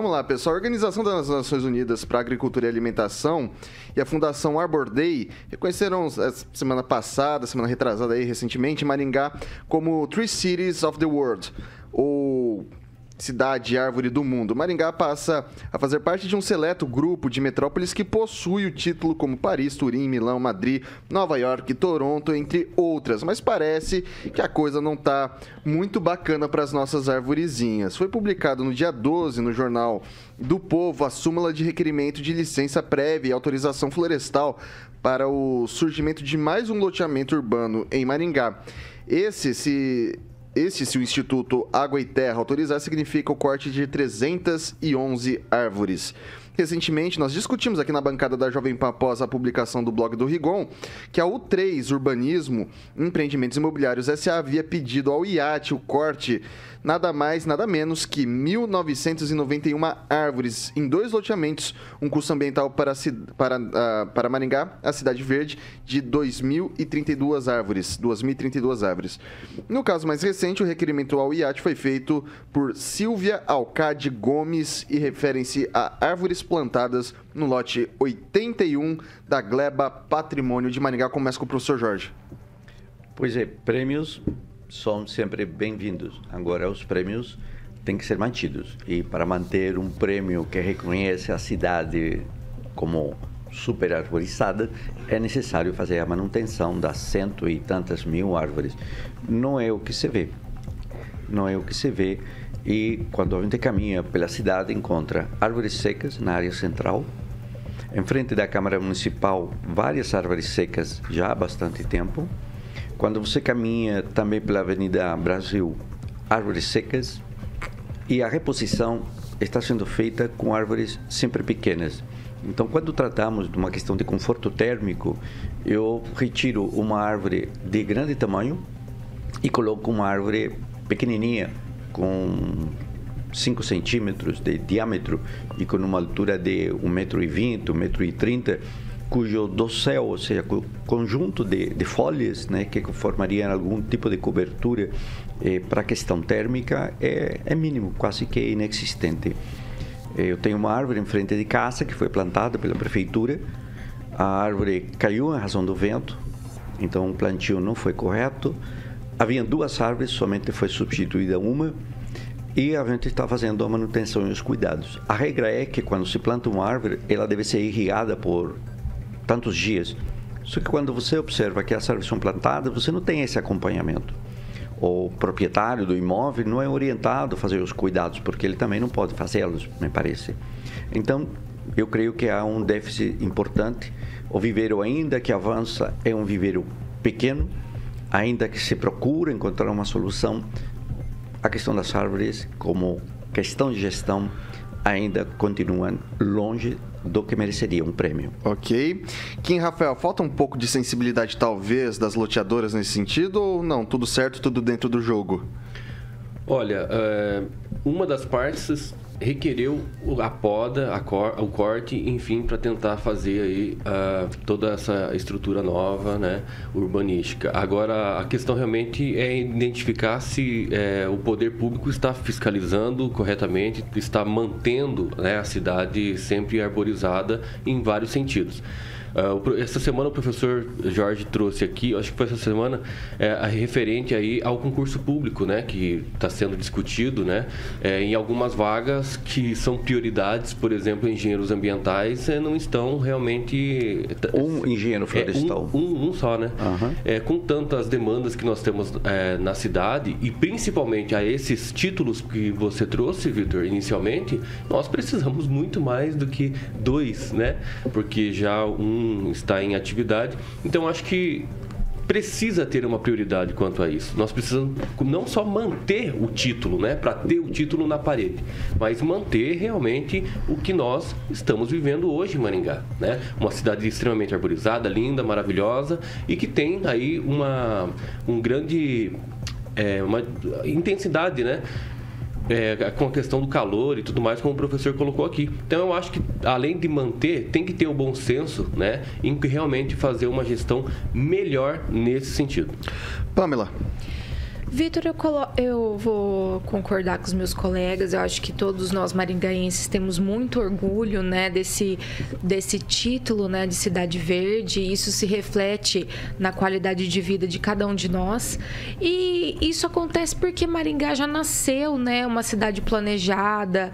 Vamos lá, pessoal. A Organização das Nações Unidas para a Agricultura e Alimentação e a Fundação Arbor Day reconheceram semana passada, semana retrasada aí, recentemente, Maringá como Tree Cities of the World, ou Cidade Árvore do Mundo. Maringá passa a fazer parte de um seleto grupo de metrópoles que possui o título como Paris, Turim, Milão, Madrid, Nova York, Toronto, entre outras. Mas parece que a coisa não está muito bacana para as nossas arvorezinhas. Foi publicado no dia 12 no Jornal do Povo a súmula de requerimento de licença prévia e autorização florestal para o surgimento de mais um loteamento urbano em Maringá. Se o Instituto Água e Terra autorizar, significa o corte de 311 árvores. Recentemente, nós discutimos aqui na bancada da Jovem Pan após a publicação do blog do Rigon, que a U3 Urbanismo Empreendimentos Imobiliários S.A. havia pedido ao IAT o corte nada mais, nada menos que 1.991 árvores em 2 loteamentos, um custo ambiental para Maringá, a Cidade Verde, de 2.032 árvores. No caso mais recente, o requerimento ao IAT foi feito por Silvia Alcade Gomes e referem-se a árvores plantadas no lote 81 da Gleba Patrimônio de Maringá. Começa com o professor Jorge. Pois é, prêmios são sempre bem-vindos. Agora, os prêmios têm que ser mantidos. E para manter um prêmio que reconhece a cidade como super arborizada, é necessário fazer a manutenção das 100 e tantas mil árvores. Não é o que se vê. E quando a gente caminha pela cidade, encontra árvores secas na área central. Em frente da Câmara Municipal, várias árvores secas já há bastante tempo. Quando você caminha também pela Avenida Brasil, árvores secas, e a reposição está sendo feita com árvores sempre pequenas. Então, quando tratamos de uma questão de conforto térmico, eu retiro uma árvore de grande tamanho e coloco uma árvore pequenininha, com 5 centímetros de diâmetro e com uma altura de 1,20 m, 1,30 m, cujo dossel, ou seja, o conjunto de folhas, né, que formariam algum tipo de cobertura para a questão térmica é mínimo, quase que inexistente. Eu tenho uma árvore em frente de casa que foi plantada pela prefeitura. A árvore caiu em razão do vento, então o plantio não foi correto. Havia 2 árvores, somente foi substituída uma, e a gente está fazendo a manutenção e os cuidados. A regra é que quando se planta uma árvore, ela deve ser irrigada por tantos dias. Só que quando você observa que as árvores são plantadas, você não tem esse acompanhamento. O proprietário do imóvel não é orientado a fazer os cuidados, porque ele também não pode fazê-los, me parece. Então, eu creio que há um déficit importante. O viveiro, ainda que avança, é um viveiro pequeno, ainda que se procura encontrar uma solução. A questão das árvores, como questão de gestão, ainda continua longe do que mereceria um prêmio. Ok. Kim Rafael, falta um pouco de sensibilidade, talvez, das loteadoras nesse sentido, ou não? Tudo certo, tudo dentro do jogo? Olha, uma das partes requereu a poda, o corte, enfim, para tentar fazer aí toda essa estrutura nova, né, urbanística. Agora, a questão realmente é identificar se o poder público está fiscalizando corretamente, está mantendo, né, a cidade sempre arborizada em vários sentidos. Essa semana o professor Jorge trouxe aqui, acho que foi essa semana, referente aí ao concurso público, né, que está sendo discutido, né, em algumas vagas que são prioridades, por exemplo, engenheiros ambientais não estão realmente... Um engenheiro florestal. Um só, né? Uhum. Com tantas demandas que nós temos na cidade, e principalmente a esses títulos que você trouxe, Vitor, inicialmente, nós precisamos muito mais do que 2, né? Porque já um está em atividade. Então, acho que precisa ter uma prioridade quanto a isso. Nós precisamos não só manter o título, né, para ter o título na parede, mas manter realmente o que nós estamos vivendo hoje em Maringá, né? Uma cidade extremamente arborizada, linda, maravilhosa, e que tem aí uma intensidade, né? Com a questão do calor e tudo mais, como o professor colocou aqui. Então, eu acho que, além de manter, tem que ter o bom senso, né, em realmente fazer uma gestão melhor nesse sentido. Pamela. Vitor, Eu vou concordar com os meus colegas. Eu acho que todos nós maringaenses temos muito orgulho, né, desse título, né, de Cidade Verde. Isso se reflete na qualidade de vida de cada um de nós. E isso acontece porque Maringá já nasceu, né, uma cidade planejada,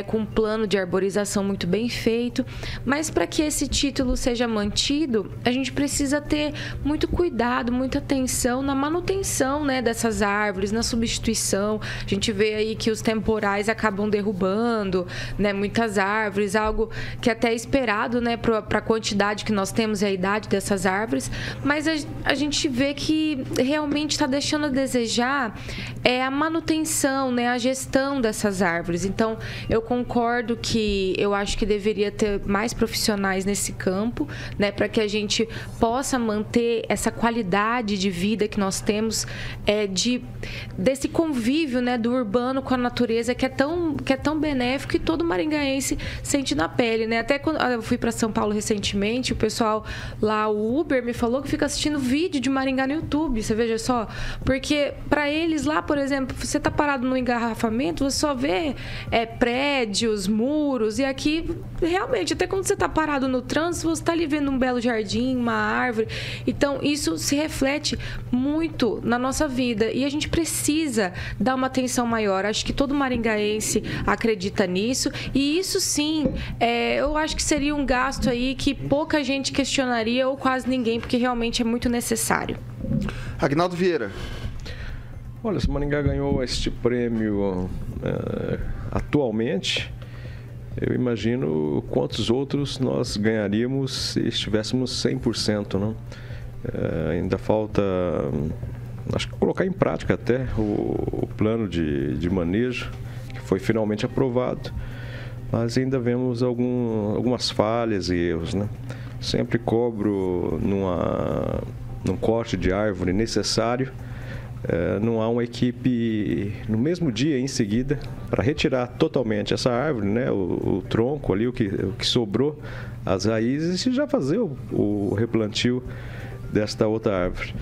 com um plano de arborização muito bem feito. Mas para que esse título seja mantido, a gente precisa ter muito cuidado, muita atenção na manutenção, né, dessas árvores, na substituição. A gente vê aí que os temporais acabam derrubando, né, muitas árvores, algo que até é esperado, né, para a quantidade que nós temos e a idade dessas árvores, mas a gente vê que realmente está deixando a desejar a manutenção, né, a gestão dessas árvores. Então, eu concordo que eu acho que deveria ter mais profissionais nesse campo, né, para que a gente possa manter essa qualidade de vida que nós temos, desse convívio, né, do urbano com a natureza que é tão benéfico e todo maringaense sente na pele, né? Até quando eu fui para São Paulo recentemente, o pessoal lá, o Uber, me falou que fica assistindo vídeo de Maringá no YouTube, você veja só, porque para eles lá, por exemplo, você tá parado no engarrafamento, você só vê prédios, muros, e aqui realmente, até quando você tá parado no trânsito, você tá ali vendo um belo jardim, uma árvore. Então isso se reflete muito na nossa vida e a gente precisa dar uma atenção maior. Acho que todo maringaense acredita nisso e isso sim, eu acho que seria um gasto aí que pouca gente questionaria ou quase ninguém, porque realmente é muito necessário. Agnaldo Vieira. Olha, se Maringá ganhou este prêmio atualmente, eu imagino quantos outros nós ganharíamos se estivéssemos 100%, não? Ainda falta, acho que colocar em prática até o plano de manejo, que foi finalmente aprovado, mas ainda vemos algumas falhas e erros, né? Sempre cobro num corte de árvore necessário, não há uma equipe no mesmo dia em seguida para retirar totalmente essa árvore, né, o tronco ali, o que sobrou, as raízes, e já fazer o replantio desta outra árvore.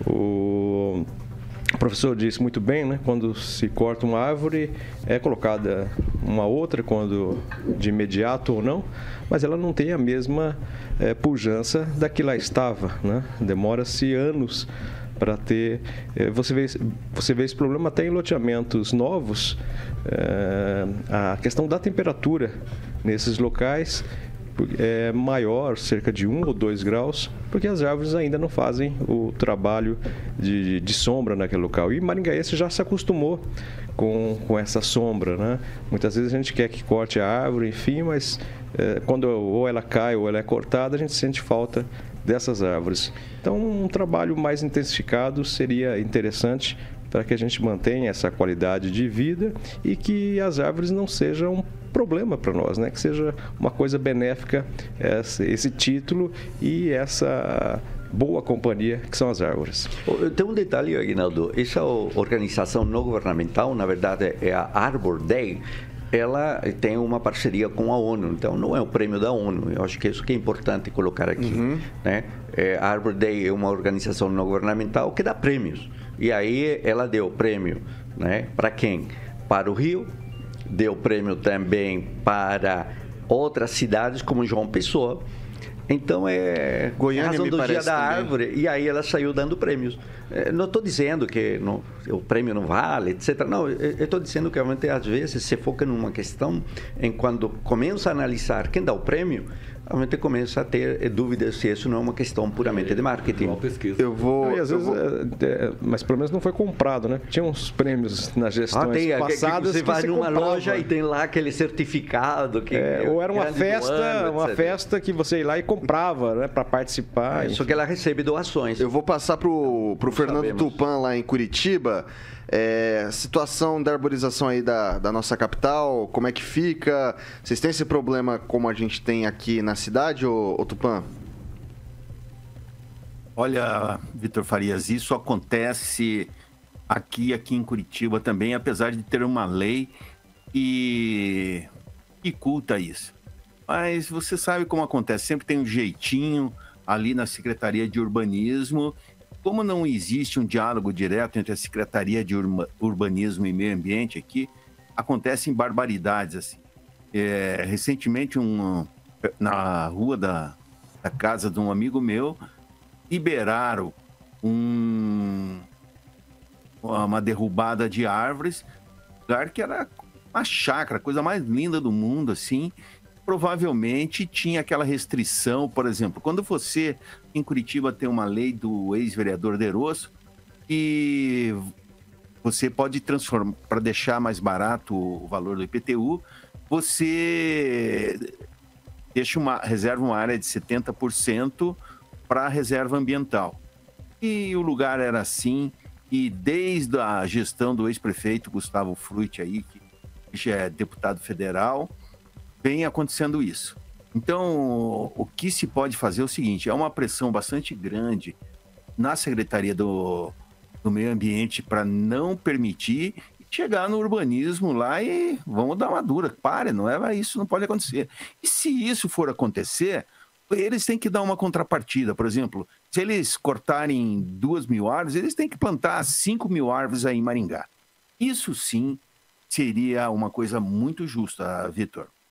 O professor disse muito bem, né, quando se corta uma árvore é colocada uma outra, quando de imediato ou não, mas ela não tem a mesma pujança da que lá estava, né? Demora-se anos para ter... Você vê esse problema até em loteamentos novos, a questão da temperatura nesses locais é maior, cerca de 1 ou 2 graus, porque as árvores ainda não fazem o trabalho de sombra naquele local. E maringaense já se acostumou com essa sombra, né? Muitas vezes a gente quer que corte a árvore, enfim, mas quando ou ela cai ou ela é cortada, a gente sente falta dessas árvores. Então, um trabalho mais intensificado seria interessante para que a gente mantenha essa qualidade de vida e que as árvores não sejam um problema para nós, né? Que seja uma coisa benéfica esse título e essa boa companhia que são as árvores. Tem um detalhe, Aguinaldo. Essa organização não governamental, na verdade, é a Arbor Day. Ela tem uma parceria com a ONU, então não é o prêmio da ONU. Eu acho que isso que é importante colocar aqui. Né? A Arbor Day é uma organização não governamental que dá prêmios. E aí ela deu prêmio, né, para quem? Para o Rio, deu prêmio também para outras cidades como João Pessoa. Então, Goiânia, a razão do Dia da Árvore, e aí ela saiu dando prêmios. Não estou dizendo que o prêmio não vale, etc. Não, eu estou dizendo que realmente, às vezes, se foca numa questão, em quando começa a analisar quem dá o prêmio, realmente começa a ter dúvidas se isso não é uma questão puramente de marketing. Eu vou... às vezes, mas pelo menos não foi comprado, né? Tinha uns prêmios nas gestões passadas. Você vai numa loja e tem lá aquele certificado. Ou era uma festa que você ia lá e comprava, né, para participar. Só que ela recebe doações. Eu vou passar pro Fernando Tupan lá em Curitiba. Situação da arborização aí da nossa capital, como é que fica? Vocês têm esse problema como a gente tem aqui na cidade, ô Tupan? Olha, Vitor Farias, isso acontece aqui em Curitiba também, apesar de ter uma lei que dificulta isso. Mas você sabe como acontece, sempre tem um jeitinho ali na Secretaria de Urbanismo como não existe um diálogo direto entre a Secretaria de Urbanismo e Meio Ambiente aqui, acontecem barbaridades assim. Recentemente, na rua da casa de um amigo meu, liberaram uma derrubada de árvores, lugar que era uma chácara, a coisa mais linda do mundo, assim. Provavelmente tinha aquela restrição, por exemplo, quando você, em Curitiba, tem uma lei do ex-vereador Derosso, e você pode transformar, para deixar mais barato o valor do IPTU, você reserva uma área de 70% para reserva ambiental. E o lugar era assim, e desde a gestão do ex-prefeito Gustavo Frutti aí, que já é deputado federal, vem acontecendo isso. Então, o que se pode fazer é o seguinte, é uma pressão bastante grande na Secretaria do Meio Ambiente para não permitir chegar no urbanismo lá e vamos dar uma dura. Pare, isso não pode acontecer. E se isso for acontecer, eles têm que dar uma contrapartida. Por exemplo, se eles cortarem 2.000 árvores, eles têm que plantar 5.000 árvores aí em Maringá. Isso sim seria uma coisa muito justa, Vitor.